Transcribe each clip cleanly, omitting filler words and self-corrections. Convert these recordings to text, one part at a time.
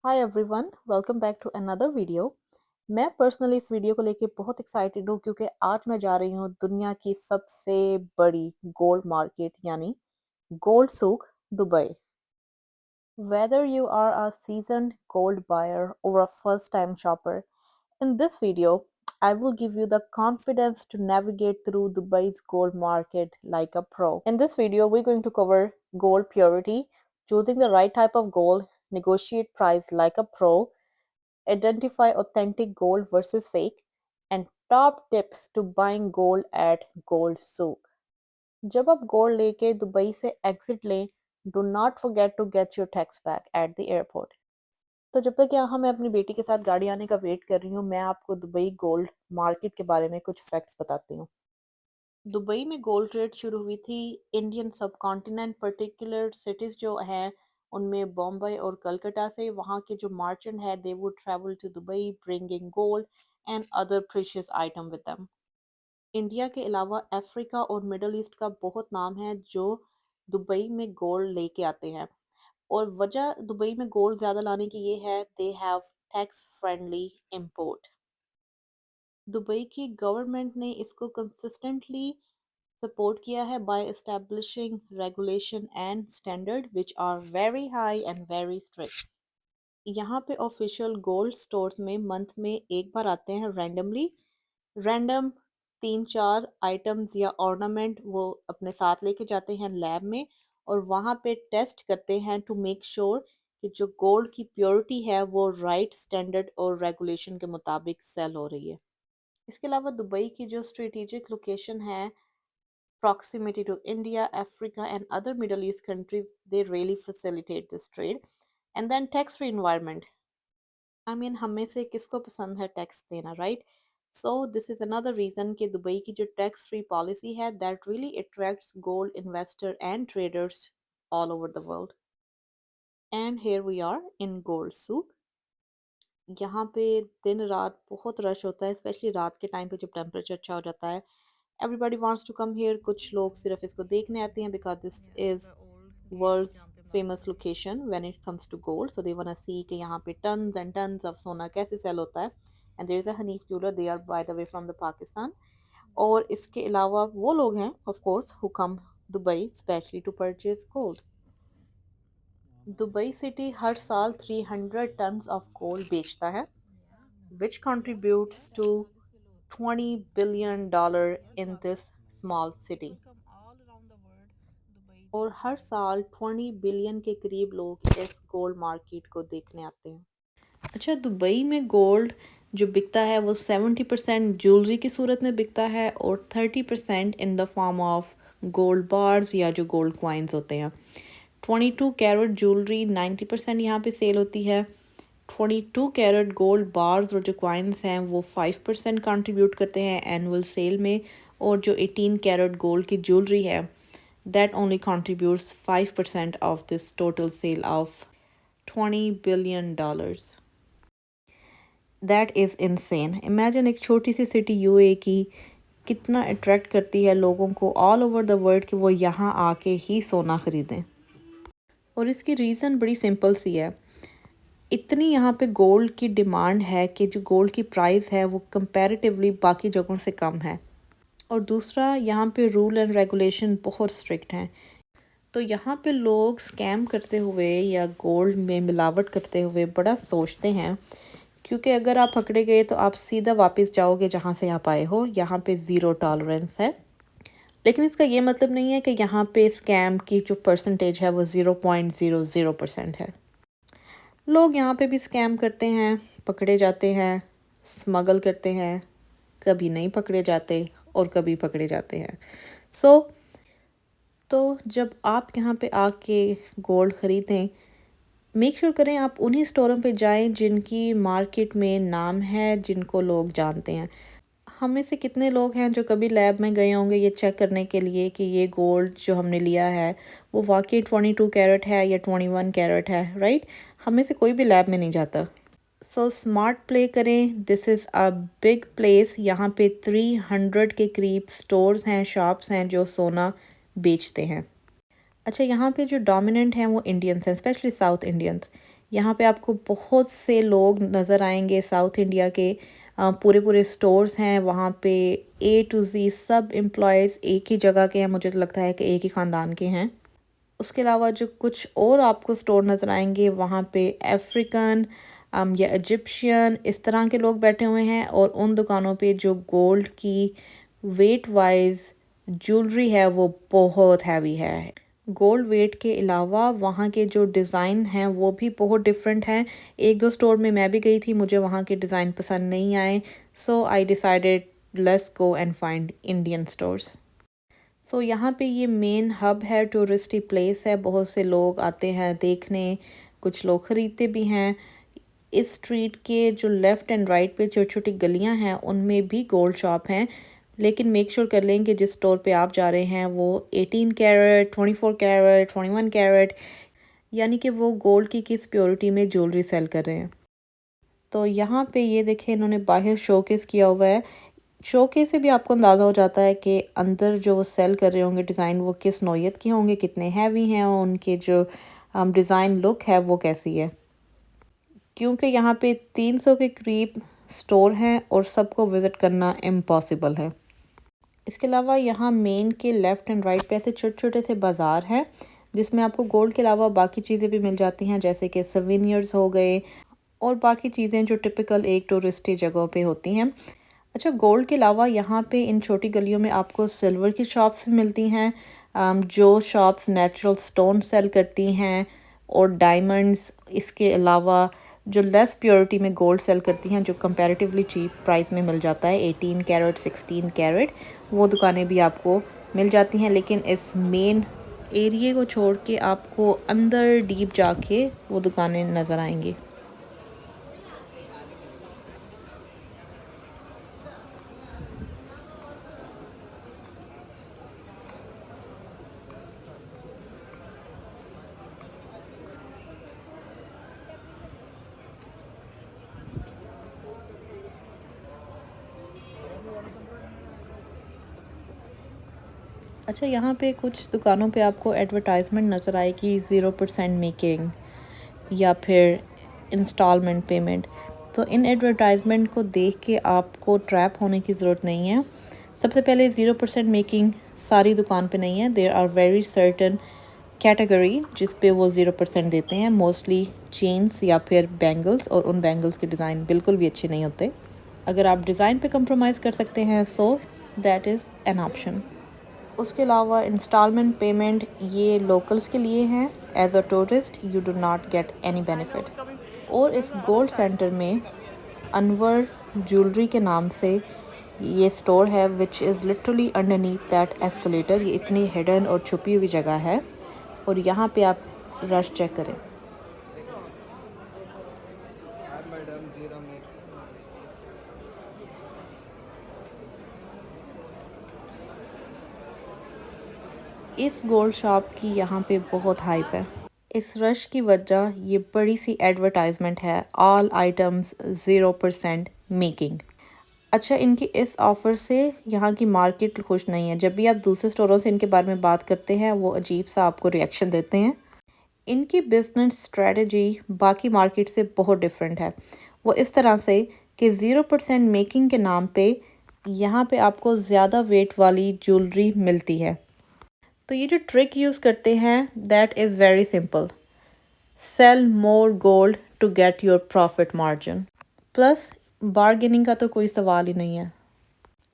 Hi everyone, welcome back to another video. मैं personally इस video को लेके बहुत एक्साइटेड हूँ क्योंकि आज मैं जा रही हूँ दुनिया की सबसे बड़ी गोल्ड मार्केट यानी गोल्ड सूक, Dubai. Whether you are a seasoned gold buyer or a first time shopper, in this video, I will give you the confidence to navigate through Dubai's gold market like a pro. In this video, we're going to cover gold purity, choosing the right type of gold, negotiate price like a pro, identify authentic gold versus fake, and top tips to buying gold at Gold Souk. जब आप gold लेके Dubai से exit लें, do not forget to get your tax back at the airport. तो जब तक यहाँ मैं अपनी बेटी के साथ गाड़ी आने का वेट कर रही हूँ, मैं आपको दुबई गोल्ड मार्केट के बारे में कुछ फैक्ट्स बताती हूँ। दुबई में गोल्ड ट्रेड शुरू हुई थी इंडियन सब कॉन्टिनेंट, पर्टिकुलर सिटीज जो हैं उनमें बॉम्बे और कलकत्ता से। वहाँ के जो मर्चेंट है they would travel to Dubai bringing gold and other precious item with them. India के अलावा अफ्रीका और मिडल ईस्ट का बहुत नाम है जो दुबई में गोल्ड लेके आते हैं। और वजह दुबई में गोल्ड ज़्यादा लाने की ये है, they have tax friendly import. Dubai की गवर्नमेंट ने इसको कंसिस्टेंटली सपोर्ट किया है by establishing regulation and standard which are very high and very strict. यहाँ पे ऑफिशियल गोल्ड स्टोर्स में मंथ में एक बार आते हैं रैंडमली। रैंडम 3-4 आइटम्स या ऑर्नामेंट वो अपने साथ लेके जाते हैं लैब में और वहाँ पे टेस्ट करते हैं टू मेक श्योर कि जो गोल्ड की प्योरिटी है वो राइट स्टैंडर्ड और रेगुलेशन के मुताबिक सेल हो रही है। इसके अलावा दुबई की जो स्ट्रेटेजिक लोकेशन है, proximity to India, Africa, and other Middle East countries, they really facilitate this trade. And then tax-free environment. I mean, हमें से किसको पसंद है टैक्स देना, right? So this is another reason कि दुबई की जो tax-free policy है, that really attracts gold investor and traders all over the world. And here we are in Gold Souk. यहाँ पे दिन रात बहुत रश होता है, स्पेशली रात के टाइम पे जब टेम्परेचर अच्छा हो जाता है। Everybody wants to come here. कुछ लोग सिर्फ इसको देखने आते हैं because this is world's famous location when it comes to gold, so they want to see कि यहाँ पे टन्स एंड टन्स ऑफ सोना कैसे सेल होता है। And there is a Hanif jeweller, they are by the way from the Pakistan. और इसके अलावा वो लोग हैं of course who come Dubai specially to purchase gold. Dubai city हर साल 300 टन्स ऑफ गोल्ड बेचता है, which contributes to $20 billion in this small city। और हर साल 20 बिलियन के करीब लोग इस गोल्ड मार्केट को देखने आते हैं। अच्छा, दुबई में गोल्ड जो बिकता है वो 70% ज्वेलरी की सूरत में बिकता है और 30% in the form of gold bars या जो गोल्ड कॉइन्स होते हैं। 22 कैरेट ज्वेलरी 90% यहाँ पे सेल होती है। 22 कैरेट गोल्ड बार्स और जो कॉइन्स हैं वो 5% कंट्रीब्यूट करते हैं एनुअल सेल में। और जो 18 कैरेट गोल्ड की ज्वेलरी है that only contributes 5% of this total sale of $20 billion। That is insane. Imagine एक छोटी सी सिटी यूएई की कितना अट्रैक्ट करती है लोगों को ऑल ओवर द वर्ल्ड कि वो यहाँ आके ही सोना ख़रीदें। और इसकी रीज़न बड़ी सिंपल सी है, इतनी यहाँ पे गोल्ड की डिमांड है कि जो गोल्ड की प्राइस है वो कंपैरेटिवली बाकी जगहों से कम है। और दूसरा, यहाँ पे रूल एंड रेगुलेशन बहुत स्ट्रिक्ट हैं। तो यहाँ पे लोग स्कैम करते हुए या गोल्ड में मिलावट करते हुए बड़ा सोचते हैं, क्योंकि अगर आप पकड़े गए तो आप सीधा वापस जाओगे जहाँ से आप आए हो। यहाँ पे ज़ीरो टॉलरेंस है। लेकिन इसका ये मतलब नहीं है कि यहाँ पे स्कैम की जो परसेंटेज है वो 0.00% है। लोग यहाँ पे भी स्कैम करते हैं, पकड़े जाते हैं, स्मगल करते हैं, कभी नहीं पकड़े जाते और कभी पकड़े जाते हैं। तो जब आप यहाँ पे आके गोल्ड ख़रीदें, मेक श्योर करें आप उन्हीं स्टोरों पे जाएं जिनकी मार्केट में नाम है, जिनको लोग जानते हैं। हम में से कितने लोग हैं जो कभी लैब में गए होंगे ये चेक करने के लिए कि ये गोल्ड जो हमने लिया है वो वाकई 22 कैरेट है या 21 कैरेट है, राइट? हम में से कोई भी लैब में नहीं जाता। सो स्मार्ट प्ले करें। This is a big place. यहाँ पे 300 के करीब स्टोर्स हैं, शॉप्स हैं जो सोना बेचते हैं। अच्छा, यहाँ पे जो डोमिनेंट हैं वो इंडियंस हैं, स्पेशली साउथ इंडियंस। यहाँ पे आपको बहुत से लोग नज़र आएंगे साउथ इंडिया के। पूरे पूरे स्टोर्स हैं वहाँ पे। ए टू जी सब एम्प्लॉयज़ एक ही जगह के हैं, मुझे तो लगता है कि एक ही ख़ानदान के हैं। उसके अलावा जो कुछ और आपको स्टोर नज़र आएंगे वहाँ पे अफ्रीकन या इजिप्शियन इस तरह के लोग बैठे हुए हैं, और उन दुकानों पे जो गोल्ड की वेट वाइज ज्वेलरी है वो बहुत हैवी है। गोल्ड वेट के अलावा वहाँ के जो डिज़ाइन हैं वो भी बहुत डिफरेंट हैं। एक दो स्टोर में मैं भी गई थी, मुझे वहाँ के डिज़ाइन पसंद नहीं आए, so I decided let's go and find Indian stores. So यहाँ पे ये मेन हब है, टूरिस्टी प्लेस है, बहुत से लोग आते हैं देखने, कुछ लोग ख़रीदते भी हैं। इस स्ट्रीट के जो लेफ़्ट एंड राइट पे छोटी छोटी गलियाँ हैं उनमें भी गोल्ड शॉप हैं, लेकिन मेक श्योर कर लें कि जिस स्टोर पे आप जा रहे हैं वो 18 कैरेट, 24 कैरेट, 21 कैरेट, यानी कि वो गोल्ड की किस प्योरिटी में ज्वेलरी सेल कर रहे हैं। तो यहाँ पे ये देखें इन्होंने बाहर शोकेस किया हुआ है। शोकेस से भी आपको अंदाज़ा हो जाता है कि अंदर जो वो सेल कर रहे होंगे डिज़ाइन वो किस नौइयत के होंगे, कितने हैवी हैं, और उनके जो डिज़ाइन लुक है वो कैसी है। क्योंकि यहाँ पे 300 के करीब स्टोर हैं और सबको विज़िट करना इम्पॉसिबल है। इसके अलावा यहाँ मेन के लेफ़्ट एंड राइट पे ऐसे छोटे छोटे से बाज़ार हैं जिसमें आपको गोल्ड के अलावा बाकी चीज़ें भी मिल जाती हैं, जैसे कि सवीनियर्स हो गए और बाकी चीज़ें जो टिपिकल एक टूरिस्टी जगहों पे होती हैं। अच्छा, गोल्ड के अलावा यहाँ पे इन छोटी गलियों में आपको सिल्वर की शॉप्स भी मिलती हैं, जो शॉप्स नेचुरल स्टोन सेल करती हैं, और डायमंड्स। इसके अलावा जो लेस प्योरिटी में गोल्ड सेल करती हैं जो कंपैरेटिवली चीप प्राइस में मिल जाता है, 18 कैरेट, 16 कैरेट, वो दुकानें भी आपको मिल जाती हैं। लेकिन इस मेन एरिए को छोड़ के आपको अंदर डीप जाके वो दुकानें नज़र आएंगी। अच्छा, यहाँ पे कुछ दुकानों पे आपको एडवर्टाइजमेंट नज़र आएगी 0% मेकिंग या फिर इंस्टॉलमेंट पेमेंट। तो इन एडवर्टाइजमेंट को देख के आपको ट्रैप होने की ज़रूरत नहीं है। सबसे पहले 0% मेकिंग सारी दुकान पे नहीं है। There are very certain category जिस पे वो 0% देते हैं, मोस्टली चेन्स या फिर बैंगल्स, और उन बैंगल्स के डिज़ाइन बिल्कुल भी अच्छे नहीं होते। अगर आप डिज़ाइन पे कंप्रोमाइज़ कर सकते हैं so that is an option. उसके अलावा इंस्टॉलमेंट पेमेंट ये लोकल्स के लिए हैं। As a tourist you do not get any benefit. और इस गोल्ड सेंटर में अनवर ज्वेलरी के नाम से ये स्टोर है, which is literally underneath that escalator. ये इतनी हिडन और छुपी हुई जगह है, और यहाँ पे आप रश चेक करें। इस गोल्ड शॉप की यहाँ पे बहुत हाइप है। इस रश की वजह ये बड़ी सी एडवर्टाइजमेंट है, ऑल आइटम्स 0% मेकिंग। अच्छा, इनकी इस ऑफ़र से यहाँ की मार्केट खुश नहीं है। जब भी आप दूसरे स्टोरों से इनके बारे में बात करते हैं वो अजीब सा आपको रिएक्शन देते हैं। इनकी बिजनेस स्ट्रेटजी बाकी मार्केट से बहुत डिफरेंट है। वो इस तरह से कि 0% मेकिंग के नाम पे यहाँ पे आपको ज़्यादा वेट वाली ज्वेलरी मिलती है। तो ये जो ट्रिक यूज़ करते हैं that is very simple, sell more gold to get your profit margin. Plus bargaining का तो कोई सवाल ही नहीं है।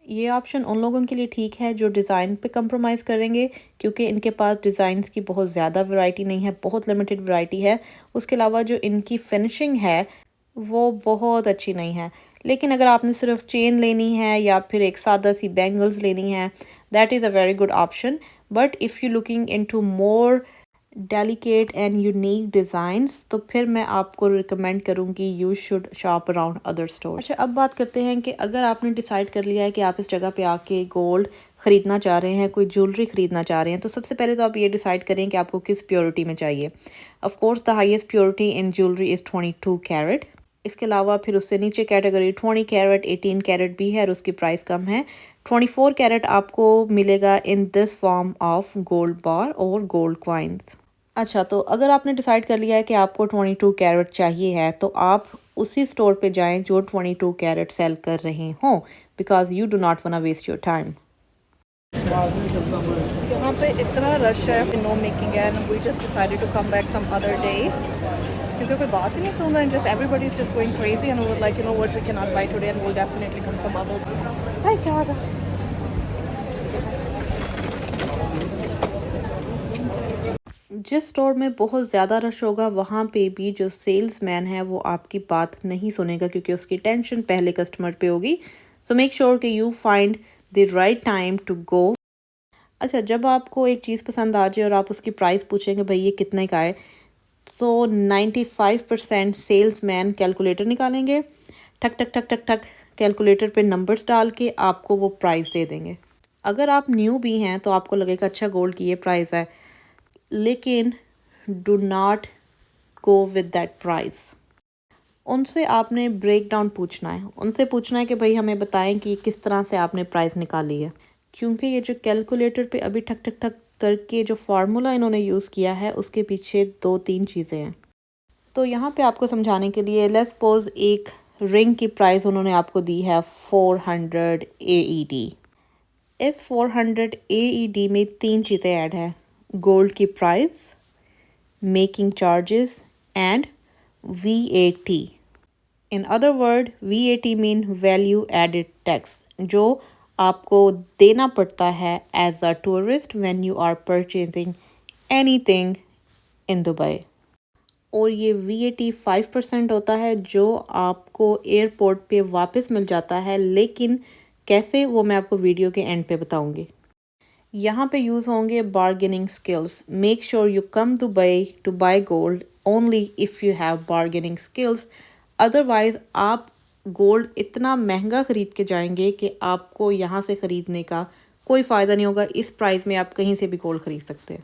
ये ऑप्शन उन लोगों के लिए ठीक है जो डिज़ाइन पे कंप्रोमाइज़ करेंगे, क्योंकि इनके पास डिज़ाइंस की बहुत ज़्यादा वैरायटी नहीं है, बहुत लिमिटेड वैरायटी है। उसके अलावा जो इनकी फिनिशिंग है वो बहुत अच्छी नहीं है। लेकिन अगर आपने सिर्फ चेन लेनी है या फिर एक सादा सी बैंगल्स लेनी है, that is a very good option. But if you looking into more delicate and unique designs तो फिर मैं आपको रिकमेंड करूँगी you should shop around other stores. अच्छा, अब बात करते हैं कि अगर आपने डिसाइड कर लिया है कि आप इस जगह पे आके गोल्ड ख़रीदना चाह रहे हैं, कोई ज्वेलरी ख़रीदना चाह रहे हैं, तो सबसे पहले तो आप ये डिसाइड करें कि आपको किस प्योरिटी में चाहिए। Of course the highest purity in jewellery is 22 carat. इसके अलावा फिर उससे नीचे कैटेगरी 20 कैरेट, 18 कैरेट भी है और उसकी प्राइस कम है। 24 कैरेट आपको मिलेगा in this form of gold बार और गोल्ड कॉइन्स। अच्छा, तो अगर आपने डिसाइड कर लिया है कि आपको 22 कैरेट चाहिए है, तो आप उसी स्टोर पे जाएँ जो 22 कैरेट सेल कर रहे हों, because you do not wanna waste your time. यहाँ पे इतना रश है, नो मेकिंग है, and we just decided to come back some other day क्योंकि कोई बात ही नहीं सुन रहा है, just everybody is just going crazy and we were like, you know what, we can not buy today and we will definitely come some other day. हाय क्या आ रहा? जिस स्टोर में बहुत ज़्यादा रश होगा वहाँ पे भी जो सेल्समैन है वो आपकी बात नहीं सुनेगा क्योंकि उसकी टेंशन पहले कस्टमर पे होगी। सो मेक श्योर कि you find the right time to go. अच्छा, जब आपको एक चीज़ पसंद आ जाए और आप उसकी प्राइस पूछेंगे भाई ये कितने का है, सो 95% सेल्समैन कैलकुलेटर निकालेंगे, ठक ठक ठक ठक ठक कैलकुलेटर पे नंबर्स डाल के आपको वो प्राइस दे देंगे। अगर आप न्यू भी हैं तो आपको लगेगा अच्छा गोल्ड की ये प्राइस है, लेकिन do not go with that price. उनसे आपने ब्रेक डाउन पूछना है, उनसे पूछना है कि भाई हमें बताएं कि किस तरह से आपने प्राइस निकाली है, क्योंकि ये जो कैलकुलेटर पे अभी ठक ठक ठक करके जो फार्मूला इन्होंने यूज़ किया है उसके पीछे 2-3 चीज़ें हैं। तो यहाँ पे आपको समझाने के लिए लेट्स सपोज एक रिंग की प्राइस उन्होंने आपको दी है 400 AED। इस 400 AED में 3 चीज़ें ऐड है, गोल्ड की price, making charges and VAT। In other word VAT mean value added tax, जो आपको देना पड़ता है as a tourist when you are purchasing anything in Dubai. और ये VAT 5% होता है जो आपको एयरपोर्ट पे वापस मिल जाता है, लेकिन कैसे वो मैं आपको वीडियो के एंड पे बताऊंगी। यहाँ पे यूज़ होंगे bargaining skills. Make sure you come Dubai to buy gold only if you have bargaining skills, otherwise आप गोल्ड इतना महंगा ख़रीद के जाएंगे कि आपको यहाँ से ख़रीदने का कोई फ़ायदा नहीं होगा। इस प्राइस में आप कहीं से भी गोल्ड ख़रीद सकते हैं।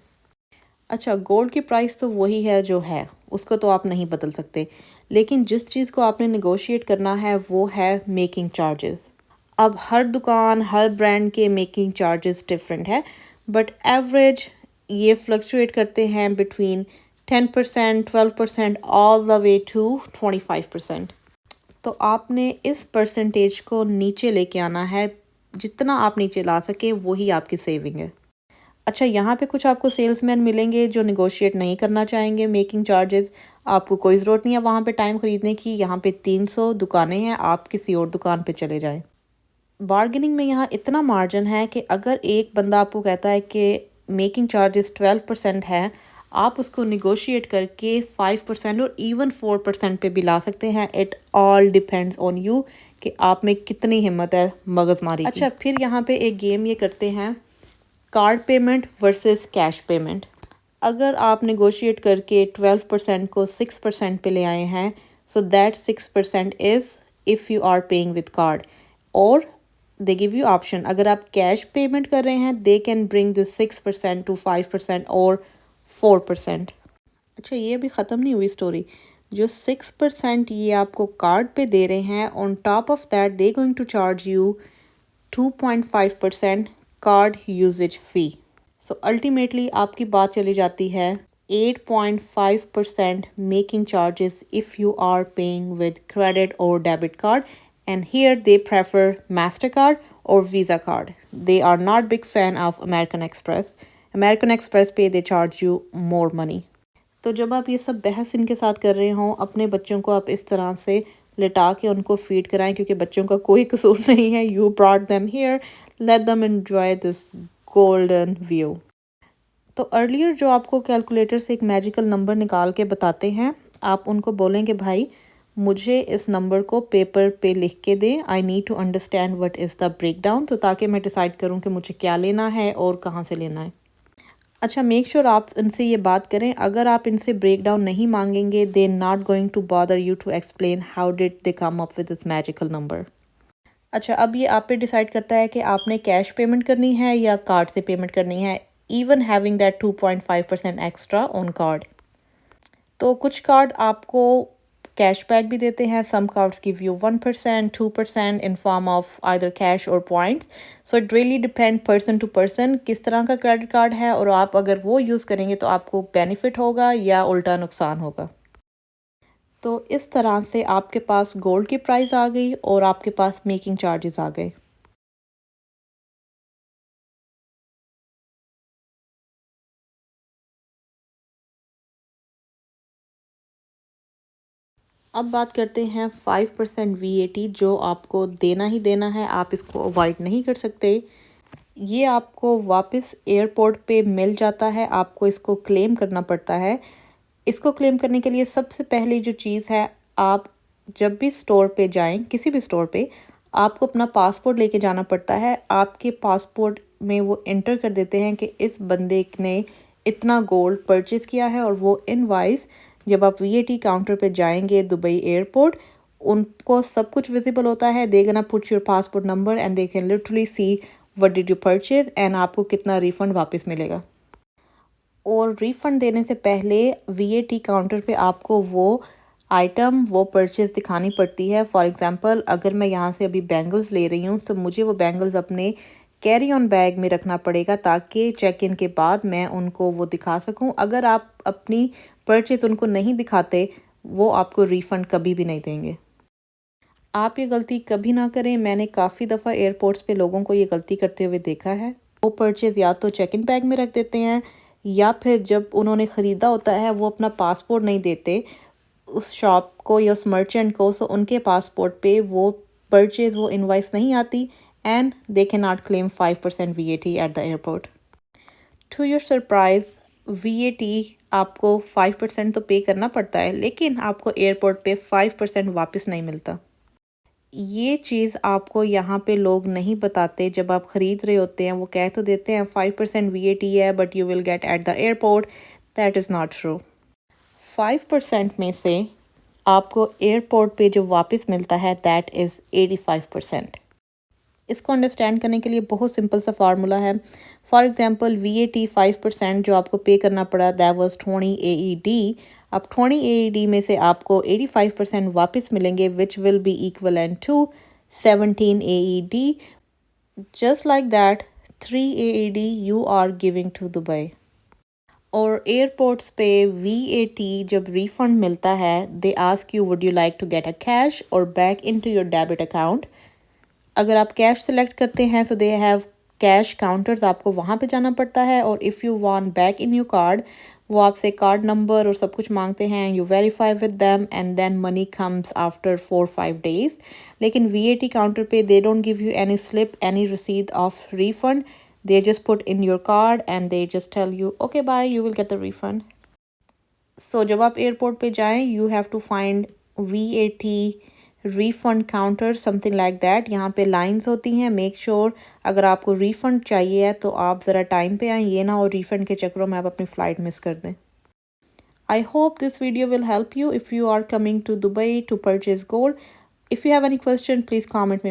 अच्छा, गोल्ड की प्राइस तो वही है जो है, उसको तो आप नहीं बदल सकते, लेकिन जिस चीज़ को आपने नेगोशिएट करना है वो है मेकिंग चार्जेस। अब हर दुकान हर ब्रांड के मेकिंग चार्जेस डिफरेंट है, बट एवरेज ये फ्लक्चुएट करते हैं between 10%, 12% all the way to 25%। तो आपने इस परसेंटेज को नीचे लेके आना है, जितना आप नीचे ला सकें वही आपकी सेविंग है। अच्छा, यहाँ पे कुछ आपको सेल्समैन मिलेंगे जो निगोशिएट नहीं करना चाहेंगे मेकिंग चार्जेस। आपको कोई ज़रूरत नहीं है वहाँ पे टाइम ख़रीदने की, यहाँ पे 300 दुकानें हैं, आप किसी और दुकान पे चले जाएं। बार्गेनिंग में यहाँ इतना मार्जिन है कि अगर एक बंदा आपको कहता है कि मेकिंग चार्जेस 12% है, आप उसको निगोशिएट करके 5% और इवन 4% पे भी ला सकते हैं। It all depends on you कि आप में कितनी हिम्मत है मगजमारी की। अच्छा, फिर यहाँ पे एक गेम ये करते हैं, card payment versus cash payment. अगर आप नेगोशिएट करके 12% को 6% पे ले आए हैं, so that 6% is if you are paying with card, और दे गिव यू ऑप्शन। अगर आप कैश पेमेंट कर रहे हैं they can bring this 6% to 5% और 4%। अच्छा, ये अभी ख़त्म नहीं हुई स्टोरी। जो 6% ये आपको कार्ड पे दे रहे हैं, on top of that they going to charge you 2.5% card usage fee. So ultimately आपकी बात चली जाती है 8.5% making charges if you are paying with credit और debit card, and here they prefer Mastercard और visa card. They are not big fan of American Express. American Express पे they charge you more money. तो जब आप ये सब बहस इनके साथ कर रहे हों, अपने बच्चों को आप इस तरह से लिटा के उनको फीड कराएं, क्योंकि बच्चों का कोई कसूर नहीं है। You brought them here, let them enjoy this golden view. तो अर्लियर जो आपको कैलकुलेटर से एक मैजिकल नंबर निकाल के बताते हैं, आप उनको बोलेंगे भाई मुझे इस नंबर को पेपर पे लिख के दें, I need to understand what is the breakdown, तो ताकि मैं डिसाइड करूं कि मुझे क्या लेना है और कहाँ से लेना है। अच्छा, मेक श्योर आप इनसे ये बात करें, अगर आप इनसे ब्रेक डाउन नहीं मांगेंगे they not going to bother you to explain how did they come up with this magical number. अच्छा, अब ये आप पे डिसाइड करता है कि आपने कैश पेमेंट करनी है या कार्ड से पेमेंट करनी है, even having that 2.5% extra on card. तो कुछ कार्ड आपको कैशबैक भी देते हैं. Some cards give you 1%, 2% in form of either cash और points. So it really depend person to person किस तरह का क्रेडिट कार्ड है, और आप अगर वो यूज़ करेंगे तो आपको बेनिफिट होगा या उल्टा नुकसान होगा. तो इस तरह से आपके पास गोल्ड की प्राइस आ गई और आपके पास मेकिंग चार्जेस आ गए. अब बात करते हैं 5% VAT जो आपको देना ही देना है, आप इसको अवॉइड नहीं कर सकते. ये आपको वापस एयरपोर्ट पे मिल जाता है, आपको इसको क्लेम करना पड़ता है. इसको क्लेम करने के लिए सबसे पहली जो चीज़ है, आप जब भी स्टोर पे जाएं, किसी भी स्टोर पे, आपको अपना पासपोर्ट लेके जाना पड़ता है. आपके पासपोर्ट में वो एंटर कर देते हैं कि इस बंदे ने इतना गोल्ड परचेज़ किया है, और वो इनवॉइस जब आप VAT काउंटर पे जाएंगे दुबई एयरपोर्ट, उनको सब कुछ विजिबल होता है. They gonna put your passport number and they can literally see what did you purchase and आपको कितना रिफ़ंड वापस मिलेगा. और रिफ़ंड देने से पहले VAT काउंटर पे आपको वो आइटम, वो परचेज़ दिखानी पड़ती है. फॉर एग्ज़ाम्पल, अगर मैं यहाँ से अभी बैंगल्स ले रही हूँ, तो मुझे वो बैंगल्स अपने कैरी ऑन बैग में रखना पड़ेगा ताकि चेक इन के बाद मैं उनको वो दिखा सकूँ. अगर आप अपनी परचेज़ उनको नहीं दिखाते, वो आपको रिफ़ंड कभी भी नहीं देंगे. आप ये गलती कभी ना करें. मैंने काफ़ी दफ़ा एयरपोर्ट्स पे लोगों को ये गलती करते हुए देखा है. वो परचेज़ या तो चेक इन बैग में रख देते हैं, या फिर जब उन्होंने ख़रीदा होता है वो अपना पासपोर्ट नहीं देते उस शॉप को या उस मर्चेंट को. सो उनके पासपोर्ट पे वो परचेज़, वो इनवॉइस नहीं आती, and they can not claim 5% VAT at the airport. To your surprise, VAT आपको 5% तो पे करना पड़ता है, लेकिन आपको एयरपोर्ट पे 5% वापस नहीं मिलता. ये चीज़ आपको यहाँ पे लोग नहीं बताते. जब आप ख़रीद रहे होते हैं, वो कह तो देते हैं 5% VAT है, but you will get eight the airport. That is not true. 5% में से आपको एयरपोर्ट पे जो वापस मिलता है, दैट इज़ 85%. इसको अंडरस्टैंड करने के लिए बहुत सिंपल सा फार्मूला है. फॉर एग्जांपल, VAT 5% जो आपको पे करना पड़ा, दैट वाज 20 AED. अब 20 AED में से आपको 85% वापस मिलेंगे, which will be equivalent to 17 AED. Just like that, 3 AED you are giving to Dubai. और एयरपोर्ट्स पे VAT जब रिफ़ंड मिलता है, they ask you would you like to get a cash और back into your debit account. अगर आप cash select करते हैं तो दे हैव कैश काउंटर्स, आपको वहाँ पे जाना पड़ता है. और if you want back in your card, वो आपसे कार्ड नंबर और सब कुछ मांगते हैं. You verify with them and then money comes after 4-5 days. लेकिन VAT काउंटर पे they don't give you any slip, any रसीद of refund. They just put in your card and they just tell you, okay, bye, you will get the refund. So जब आप airport पे जाएं, you have to find VAT refund counter, something like that. यहाँ पे lines होती हैं. Make sure अगर आपको रिफ़ंड चाहिए है तो आप ज़रा टाइम पे आएँ, ये ना हो रिफ़ंड के चक्करों में आप अपनी फ़्लाइट मिस कर दें. I hope this video will help you if you are coming to Dubai to purchase gold. If you have any question, please comment me.